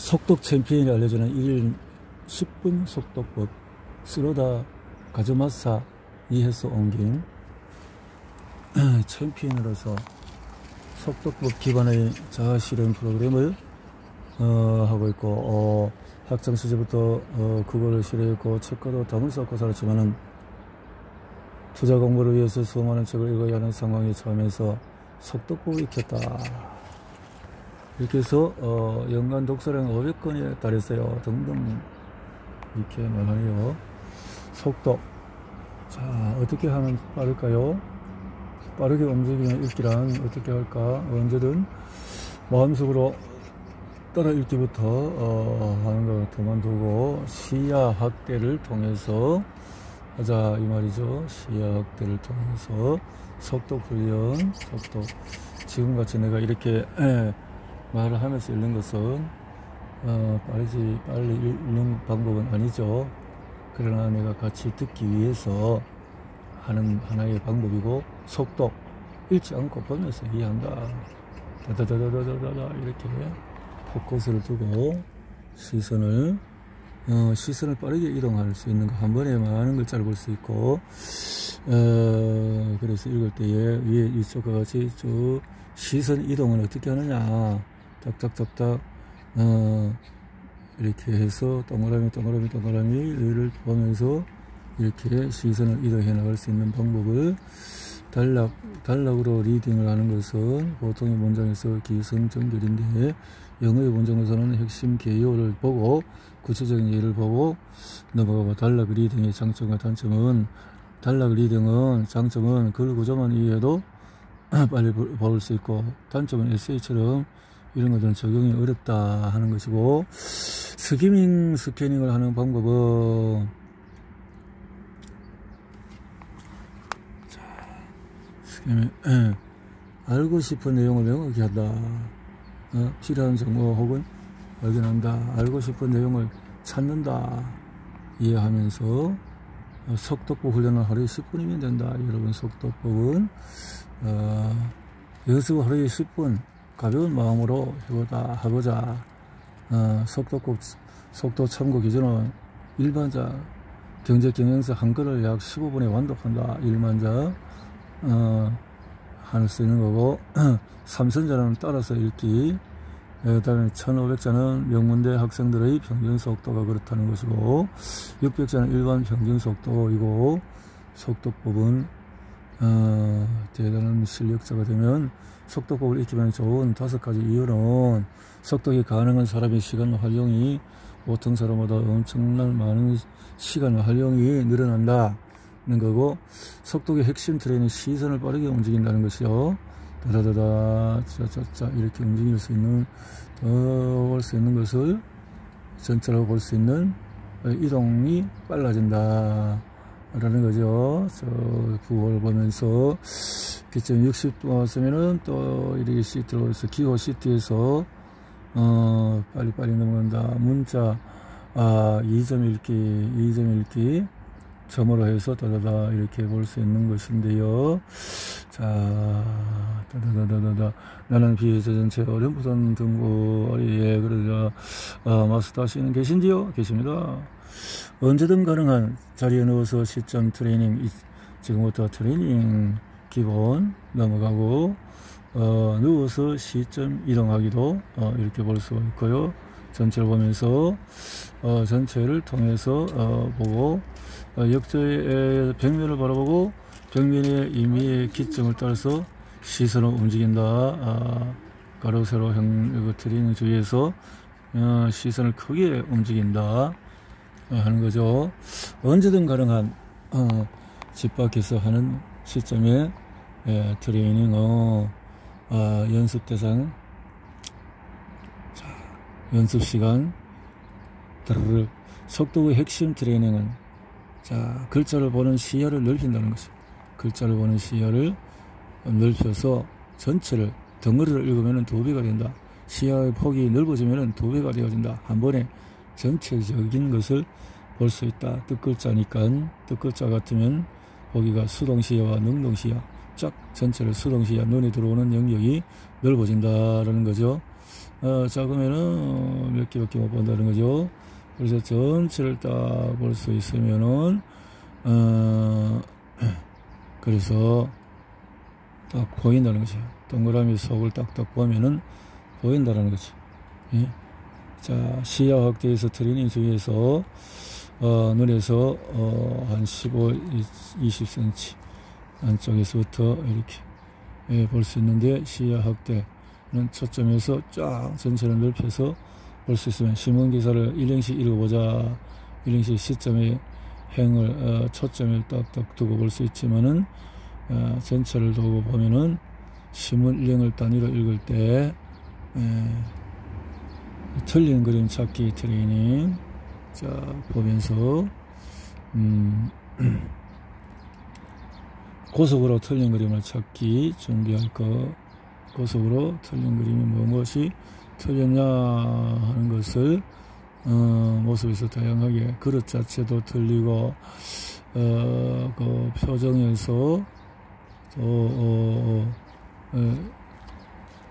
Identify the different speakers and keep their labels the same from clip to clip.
Speaker 1: 속독 챔피언이 알려주는 1일 10분 속독법 스로다 가즈마사 이해서 옮긴 챔피언으로서 속독법 기반의 자아실현 프로그램을 하고 있고 학창 시절부터 그거를 실행했고 책과도 담을 수 없고 살았지만은 투자 공부를 위해서 수많은 책을 읽어야 하는 상황에 처하면서 속독법을 익혔다. 이렇게 해서 연간 독서량 500건에 달했어요. 등등 이렇게 말하네요. 속독. 자, 어떻게 하면 빠를까요? 빠르게 움직이는 읽기란 어떻게 할까? 언제든 마음속으로 따라 읽기부터 하는 거 그만두고 시야 확대를 통해서 하자 이 말이죠. 시야 확대를 통해서 속독 훈련, 속독. 지금같이 내가 이렇게 말을 하면서 읽는 것은 빨리 읽는 방법은 아니죠. 그러나 내가 같이 듣기 위해서 하는 하나의 방법이고, 속독 읽지 않고 보면서 이해한다. 다다다다다다다 이렇게 포커스를 두고 시선을 빠르게 이동할 수 있는 거, 한 번에 많은 글자를 볼 수 있고, 그래서 읽을 때에 위에 이쪽과 같이 쭉 시선 이동은 어떻게 하느냐, 딱딱딱딱 이렇게 해서 동그라미를 보면서 이렇게 시선을 이동해 나갈 수 있는 방법을 단락으로 리딩을 하는 것은 보통의 문장에서 기승전결인데, 영어의 문장에서는 핵심 개요를 보고 구체적인 예를 보고 넘어가고, 단락 리딩의 장점과 단점은, 단락 리딩은 장점은 글 구조만 이해해도 빨리 볼 수 있고, 단점은 에세이처럼 이런 것들은 적용이 어렵다 하는 것이고, 스캐닝을 하는 방법은 알고 싶은 내용을 명확히 한다. 필요한 정보 혹은 발견한다. 알고 싶은 내용을 찾는다. 이해하면서 속독법 훈련을 하루에 10분이면 된다. 여러분, 속독법은 연습 하루에 10분 가벼운 마음으로 해보자. 속독법 속도 참고 기준은 일반자 경제경영서 한 건을 약 15분에 완독한다. 일반자 할 수 있는 거고, 3선자는 따라서 읽기, 그 다음에 1500자는 명문대 학생들의 평균 속도가 그렇다는 것이고, 600자는 일반 평균 속도이고, 속독법은 대단한 실력자가 되면 속독법을 익히면 좋은 5가지 이유는, 속독이 가능한 사람의 시간 활용이 보통 사람보다 엄청난 많은 시간 활용이 늘어난다 는 거고, 속독의 핵심 트레이닝 시선을 빠르게 움직인다는 것이요. 다다다다 짜짜짜 이렇게 움직일 수 있는, 볼 수 있는 것을 전체로 볼 수 있는 이동이 빨라진다 라는 거죠. 저 구호를 보면서 기점 60도 왔으면은 또 이렇게 시트로 해서 기호 시트에서 빨리 넘어간다. 문자 2점 읽기 점으로 해서 다다다 이렇게 볼 수 있는 것인데요. 자, 다다다다다 나는 비해서 전체 어렴풋한 등고리에 그러자 마스터 하시는 계신지요? 계십니다. 언제든 가능한 자리에 누워서 시점 트레이닝, 지금부터 트레이닝 기본 넘어가고, 누워서 시점 이동하기도 이렇게 볼 수가 있고요. 전체를 보면서 전체를 통해서 보고, 역저의 벽면을 바라보고 벽면의 임의의 기점을 따라서 시선을 움직인다. 가로 세로형 트레이닝 주위에서 시선을 크게 움직인다 하는 거죠. 언제든 가능한 집 밖에서 하는 시점에 트레이닝 연습 대상, 자, 연습 시간. 속독의 핵심 트레이닝은, 자, 글자를 보는 시야를 넓힌다는 것이, 글자를 보는 시야를 넓혀서 전체를, 덩어리를 읽으면 2배가 된다. 시야의 폭이 넓어지면 2배가 되어진다. 한 번에 전체적인 것을 볼 수 있다. 뜻글자니까, 뜻글자 같으면 보기가 수동시야와 능동시야, 쫙 전체를 수동시야, 눈에 들어오는 영역이 넓어진다라는 거죠. 작으면은 몇 개밖에 못 본다는 거죠. 그래서 전체를 딱 볼 수 있으면은 그래서 딱 보인다는 거죠. 동그라미 속을 딱딱 보면은 보인다는 거죠. 예? 자, 시야 확대에서 트레이닝 중에서 눈에서 한 15, 20cm 안쪽에서부터 이렇게 볼 수 있는데, 시야 확대는 초점에서 쫙 전체를 넓혀서 볼 수 있으면 신문기사를 1행시 읽어보자. 1행시 시점에 행을 초점을 딱딱 두고 볼 수 있지만은 전체를 두고 보면은 신문 1행을 단위로 읽을 때 틀린 그림 찾기 트레이닝. 자, 보면서 고속으로 틀린 그림을 찾기 준비할 거. 고속으로 틀린 그림이 무엇이 틀렸냐 하는 것을 모습에서 다양하게, 그릇 자체도 틀리고 그 표정에서 또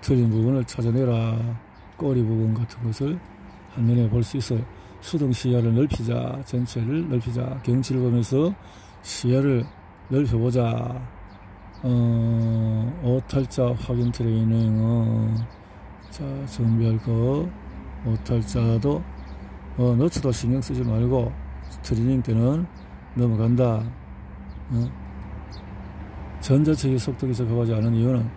Speaker 1: 틀린 부분을 찾아내라. 꼬리 부분 같은 것을 한눈에 볼 수 있어요. 수동 시야를 넓히자. 전체를 넓히자. 경치를 보면서 시야를 넓혀보자. 오탈자 확인 트레이닝. 자, 준비할 거. 오탈자도 너츠도 신경 쓰지 말고 트레이닝 때는 넘어간다. 전자책이 속도기 접하지 않은 이유는,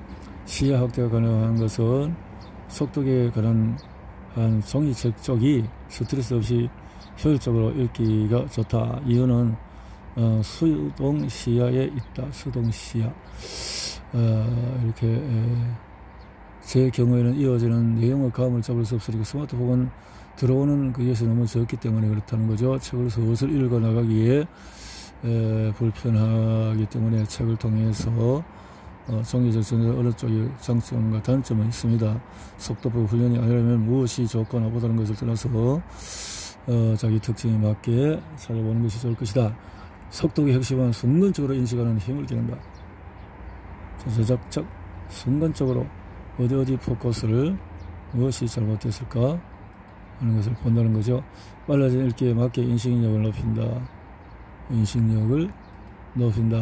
Speaker 1: 시야 확대가 가능한 것은 속도기에 관한 한 종이책 쪽이 스트레스 없이 효율적으로 읽기가 좋다. 이유는 수동 시야에 있다. 수동 시야. 이렇게 제 경우에는 이어지는 내용의 감을 잡을 수 없으니까 스마트폰은 들어오는 그것이 너무 적기 때문에 그렇다는 거죠. 책을 슬슬 읽어 나가기에 불편하기 때문에 책을 통해서 종이적 전자 어느 쪽이 장점과 단점은 있습니다. 속도법 훈련이 아니라면 무엇이 좋거나 보다는 것을 떠나서 자기 특징에 맞게 찾아보는 것이 좋을 것이다. 속도의 핵심은 순간적으로 인식하는 힘을 기른다. 자작작 순간적으로 어디 포커스를 무엇이 잘못됐을까 하는 것을 본다는 거죠. 빨라진 읽기에 맞게 인식력을 높인다. 인식력을 높인다.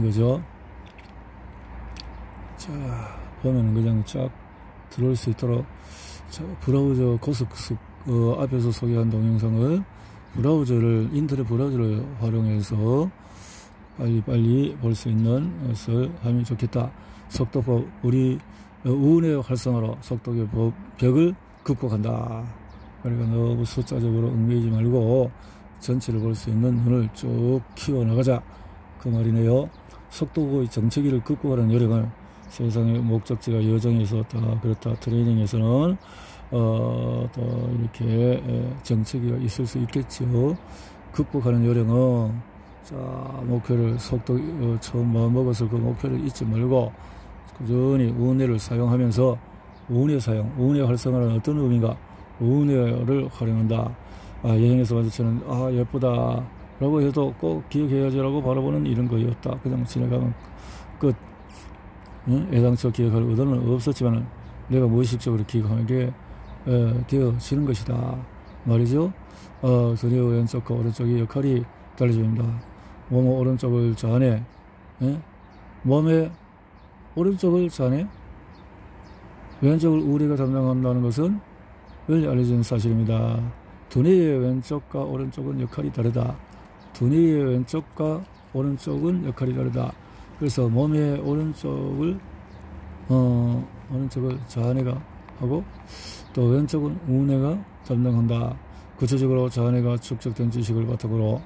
Speaker 1: 거죠. 자, 보면은 그냥 쫙 들어올 수 있도록, 자, 브라우저 고스크스 앞에서 소개한 동영상을 인터넷 브라우저를 활용해서 빨리 볼 수 있는 것을 하면 좋겠다. 속도법, 우리 우운의 활성화로 속도의 벽을 극복한다. 그러니까 너무 숫자적으로 얽매이지 말고 전체를 볼 수 있는 눈을 쭉 키워나가자, 그 말이네요. 속도의 정체기를 극복하는 요령을 세상의 목적지가 여정에서 다 그렇다. 트레이닝에서는 또 이렇게 정체기가 있을 수 있겠죠. 극복하는 요령은, 자, 목표를 처음 마음먹었을 그 목표를 잊지 말고 꾸준히 우운뇌를 사용하면서, 우운뇌 활성화는 어떤 의미인가? 우운뇌를 활용한다. 여행에서 마주치는 예쁘다 라고 해도 꼭 기억해야지라고 바라보는 이런 거였다. 그냥 지나가면 끝. 애당초 기억할 의도는 없었지만 내가 무의식적으로 기억하게 되어지는 것이다 말이죠. 두뇌의 왼쪽과 오른쪽의 역할이 달라집니다. 몸의 오른쪽을 자네, 몸의 오른쪽을 자네, 왼쪽을 우리가 담당한다는 것은 널리 알려진 사실입니다. 두뇌의 왼쪽과 오른쪽은 역할이 다르다. 두뇌의 왼쪽과 오른쪽은 역할이 다르다. 그래서 몸의 오른쪽을 자네가 하고, 또 왼쪽은 우뇌가 담당한다. 구체적으로 자네가 축적된 지식을 바탕으로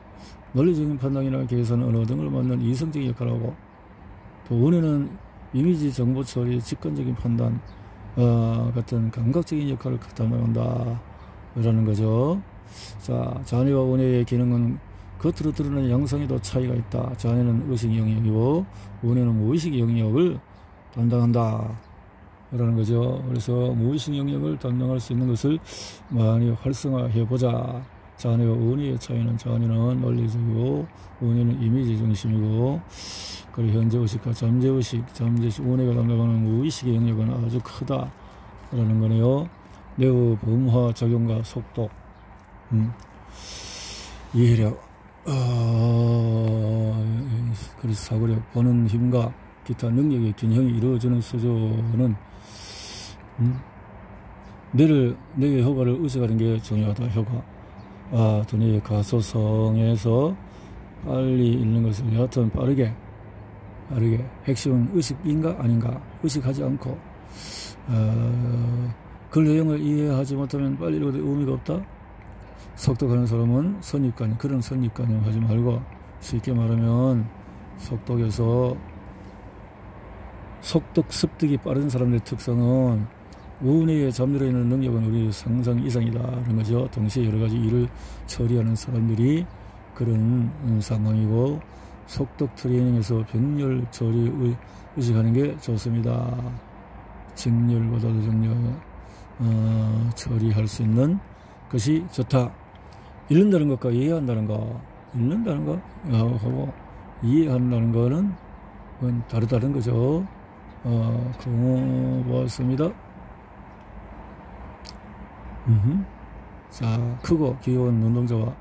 Speaker 1: 논리적인 판단이나 계산, 언어 등을 맡는 이성적인 역할을 하고, 또 우뇌는 이미지 정보 처리, 직관적인 판단 같은 감각적인 역할을 담당한다 라는 거죠. 자, 자네와 우뇌의 기능은 겉으로 드러나는 양상에도 차이가 있다. 자네는 의식 영역이고 우뇌는 무의식 영역을 담당한다 라는 거죠. 그래서 무의식 영역을 담당할 수 있는 것을 많이 활성화해보자. 자네와 우뇌의 차이는, 자네는 논리적이고 우뇌는 이미지 중심이고, 그리고 현재의식과 잠재의식, 우뇌가 담당하는 무의식의 영역은 아주 크다. 라는 거네요. 내의 범화 작용과 속독, 이해력, 그래서 사고력, 보는 힘과 기타 능력의 균형이 이루어지는 수준은 뇌의 효과를 의식하는 게 중요하다. 효과. 두뇌의 가소성에서 빨리 읽는 것을 여하튼 빠르게 핵심은 의식인가 아닌가, 의식하지 않고 그 내용을 이해하지 못하면 빨리 읽어도 의미가 없다. 속독하는 사람은 선입관념, 그런 선입관념 하지 말고, 쉽게 말하면 속독에서 속독 습득이 빠른 사람들의 특성은 우뇌에 잠들어 있는 능력은 우리 상상 이상이다라는 거죠. 동시에 여러 가지 일을 처리하는 사람들이 그런 상황이고, 속독 트레이닝에서 병렬 처리 의식하는 게 좋습니다. 직렬보다도 정렬 처리할 수 있는 것이 좋다. 읽는다는 것과 이해한다는 거, 읽는다는 거 하고 이해한다는 거는 다르다는 거죠. 보았습니다. 자, 크고 귀여운 눈동자와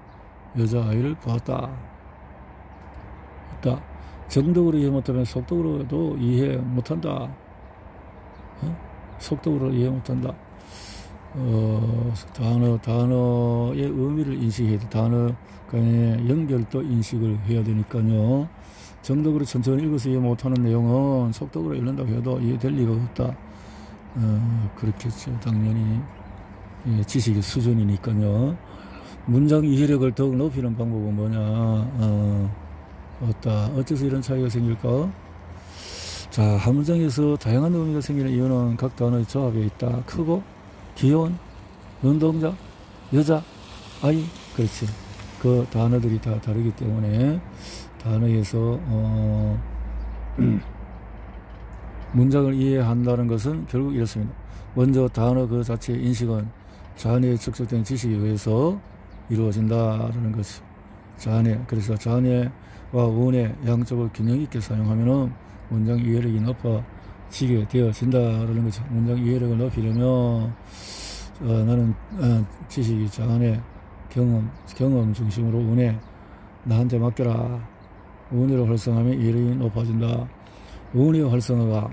Speaker 1: 여자아이를 보았다. 정독으로 이해 못하면 속독으로도 이해 못한다. 속독으로 이해 못한다. 단어의 의미를 인식해야 돼. 단어 간의 연결도 인식을 해야 되니까요. 정독으로 천천히 읽어서 이해 못하는 내용은 속독으로 읽는다고 해도 이해될 리가 없다. 그렇겠죠. 당연히. 지식의 수준이니까요. 문장 이해력을 더욱 높이는 방법은 뭐냐? 어째서 이런 차이가 생길까? 자, 한 문장에서 다양한 의미가 생기는 이유는 각 단어의 조합에 있다. 크고 귀여운 눈동자, 여자, 아이, 그렇지. 그 단어들이 다 다르기 때문에 단어에서 문장을 이해한다는 것은 결국 이렇습니다. 먼저 단어 그 자체의 인식은 자뇌에 축적된 지식에 의해서 이루어진다라는 것이 자뇌. 그래서 자뇌와 원뇌 양쪽을 균형 있게 사용하면은 문장 이해력이 높아지게 되어진다라는 거죠. 문장 이해력을 높이려면 나는 지식이 자뇌 경험 중심으로 원뇌 나한테 맡겨라. 원뇌로 활성화하면 이해력이 높아진다. 원뇌 활성화가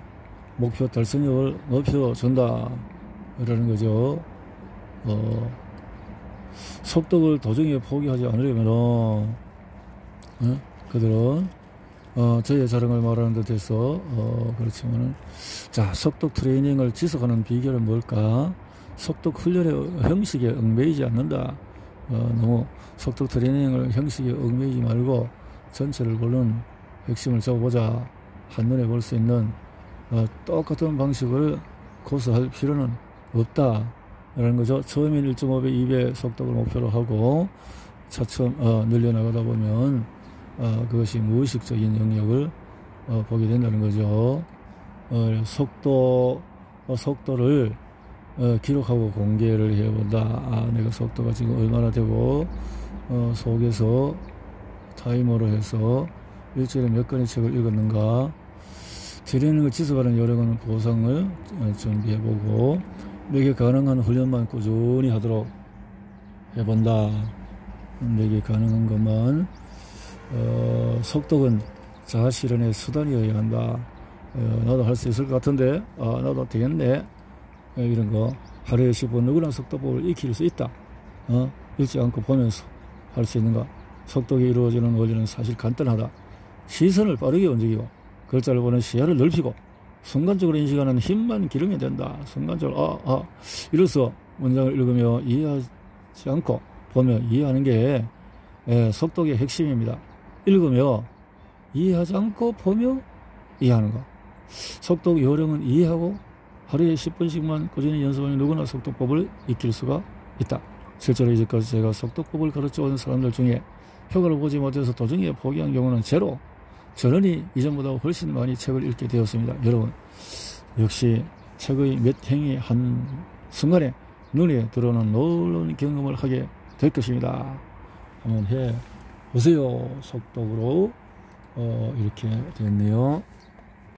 Speaker 1: 목표 달성력을 높여준다 라는 거죠. 속독을 도중에 포기하지 않으려면 그들은 저의 자랑을 말하는 듯해서 그렇지만은, 자, 속독 트레이닝을 지속하는 비결은 뭘까? 속독 훈련의 형식에 얽매이지 않는다. 너무 속독 트레이닝을 형식에 얽매이지 말고 전체를 보는 핵심을 잡아보자. 한눈에 볼 수 있는 똑같은 방식을 고수할 필요는 없다 라는 거죠. 처음엔 1.5배, 2배 속독을 목표로 하고 차츰 늘려나가다 보면 그것이 무의식적인 영역을 보게 된다는 거죠. 속도를 기록하고 공개를 해본다. 내가 속도가 지금 얼마나 되고 속에서 타이머로 해서 일주일에 몇 권의 책을 읽었는가. 트레이닝을 지속하는 요령은 보상을 준비해보고 내게 가능한 훈련만 꾸준히 하도록 해본다. 내게 가능한 것만. 속독은 자아실현의 수단이어야 한다. 나도 할 수 있을 것 같은데 나도 되겠네. 이런 거 하루에 10분 누구나 속독법을 익힐 수 있다. 읽지 않고 보면서 할 수 있는가. 속독이 이루어지는 원리는 사실 간단하다. 시선을 빠르게 움직이고 글자를 보는 시야를 넓히고 순간적으로 인식하는 힘만 기르면 된다. 순간적으로 이로써 문장을 읽으며 이해하지 않고 보며 이해하는 게 속독의 핵심입니다. 읽으며 이해하지 않고 보며 이해하는 것. 속독 요령은 이해하고 하루에 10분씩만 꾸준히 연습하면 누구나 속독법을 익힐 수가 있다. 실제로 이제까지 제가 속독법을 가르쳐온 사람들 중에 효과를 보지 못해서 도중에 포기한 경우는 제로. 저런이 이전보다 훨씬 많이 책을 읽게 되었습니다. 여러분, 역시 책의 몇 행의 한 순간에 눈에 들어오는 놀라운 경험을 하게 될 것입니다. 한번 해보세요. 속독으로 이렇게 됐네요.